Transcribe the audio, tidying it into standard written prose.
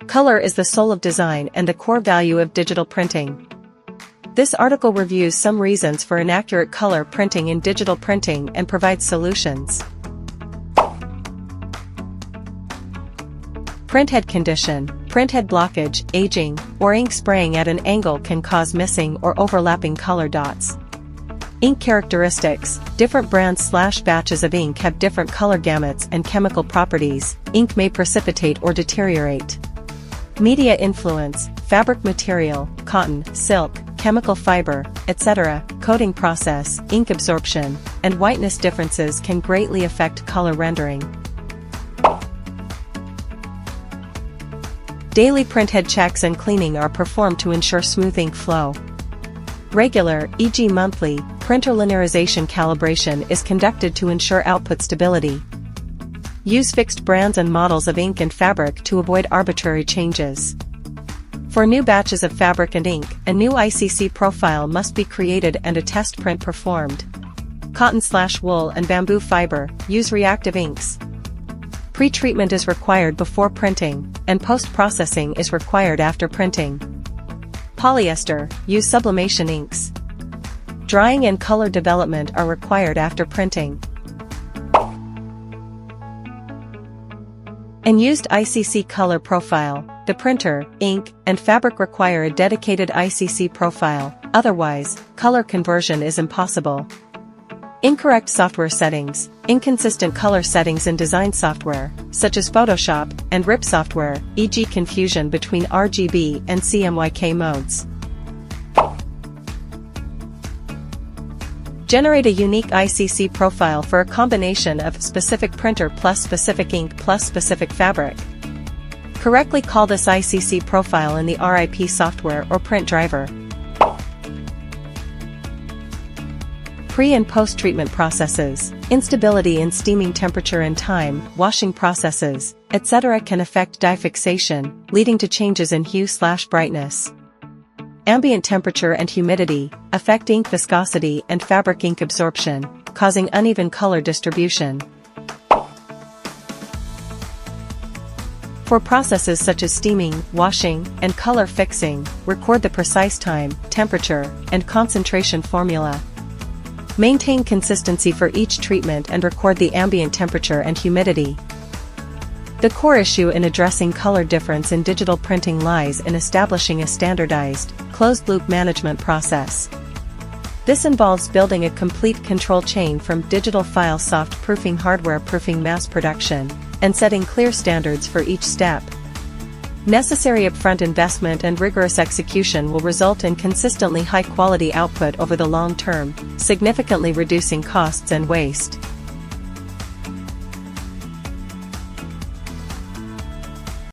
Color is the soul of design and the core value of digital printing. This article reviews some reasons for inaccurate color printing in digital printing and provides solutions. Printhead condition. Printhead blockage, aging, or ink spraying at an angle can cause missing or overlapping color dots. Ink characteristics. Different brands/batches of ink have different color gamuts and chemical properties. Ink may precipitate or deteriorate. Media influence. Fabric material, cotton, silk, chemical fiber, etc., coating process, ink absorption, and whiteness differences can greatly affect color rendering. Daily printhead checks and cleaning are performed to ensure smooth ink flow. Regular, e.g. monthly, printer linearization calibration is conducted to ensure output stability. Use fixed brands and models of ink and fabric to avoid arbitrary changes. For new batches of fabric and ink, a new ICC profile must be created and a test print performed. Cotton/wool and bamboo fiber, use reactive inks. Pre-treatment is required before printing, and post-processing is required after printing. Polyester, use sublimation inks. Drying and color development are required after printing. And used ICC color profile. The printer, ink, and fabric require a dedicated ICC profile, otherwise, color conversion is impossible. Incorrect software settings. Inconsistent color settings in design software, such as Photoshop, and RIP software, e.g. confusion between RGB and CMYK modes. Generate a unique ICC profile for a combination of specific printer plus specific ink plus specific fabric. Correctly call this ICC profile in the RIP software or print driver. Pre- and post-treatment processes. Instability in steaming temperature and time, washing processes, etc. can affect dye fixation, leading to changes in hue/brightness. Ambient temperature and humidity affect ink viscosity and fabric ink absorption, causing uneven color distribution. For processes such as steaming, washing, and color fixing, record the precise time, temperature, and concentration formula. Maintain consistency for each treatment and record the ambient temperature and humidity. The core issue in addressing color difference in digital printing lies in establishing a standardized, closed-loop management process. This involves building a complete control chain from digital file soft proofing hardware proofing mass production, and setting clear standards for each step. Necessary upfront investment and rigorous execution will result in consistently high-quality output over the long term, significantly reducing costs and waste.